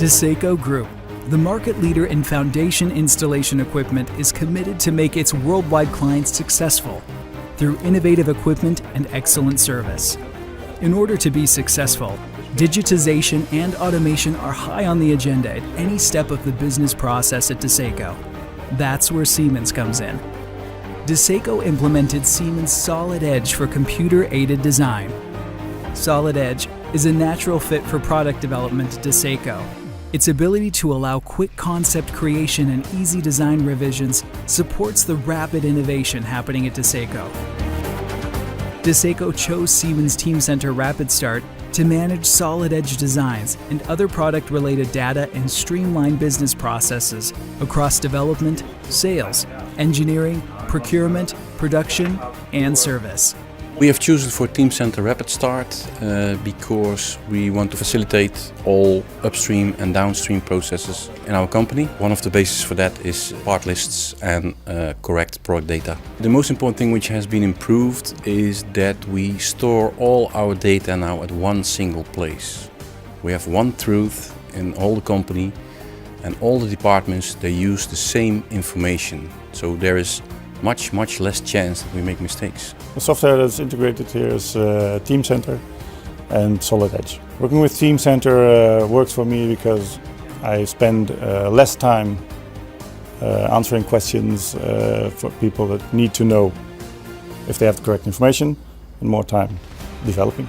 Dieseko Group, the market leader in foundation installation equipment, is committed to make its worldwide clients successful through innovative equipment and excellent service. In order to be successful, digitization and automation are high on the agenda at any step of the business process at Dieseko. That's where Siemens comes in. Dieseko implemented Siemens Solid Edge for computer-aided design. Solid Edge is a natural fit for product development at Dieseko. Its ability to allow quick concept creation and easy design revisions supports the rapid innovation happening at Dieseko. Dieseko chose Siemens Teamcenter Rapid Start to manage solid edge designs and other product-related data and streamline business processes across development, sales, engineering, procurement, production, and service. We have chosen for Teamcenter Rapid Start because we want to facilitate all upstream and downstream processes in our company. One of the bases for that is part lists and correct product data. The most important thing which has been improved is that we store all our data now at one single place. We have one truth in all the company, and all the departments, they use the same information. So there is much less chance that we make mistakes. The software that's integrated here is Teamcenter and Solid Edge. Working with Teamcenter works for me because I spend less time answering questions for people that need to know if they have the correct information, and more time developing.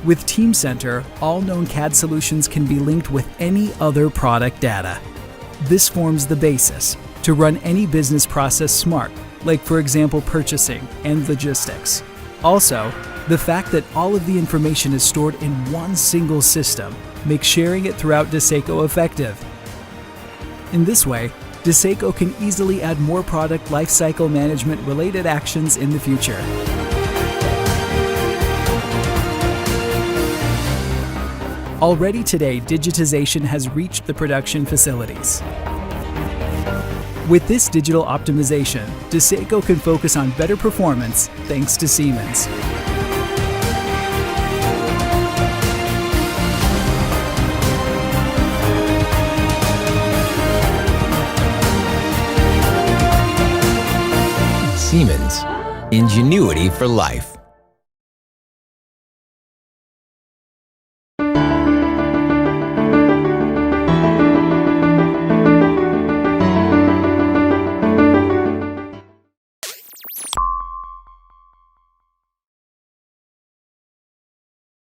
With Teamcenter, all known CAD solutions can be linked with any other product data. This forms the basis to run any business process smart, like for example purchasing and logistics. Also, the fact that all of the information is stored in one single system makes sharing it throughout Dieseko effective. In this way, Dieseko can easily add more product lifecycle management related actions in the future. Already today, digitization has reached the production facilities. With this digital optimization, Dieseko can focus on better performance thanks to Siemens. Siemens, ingenuity for life.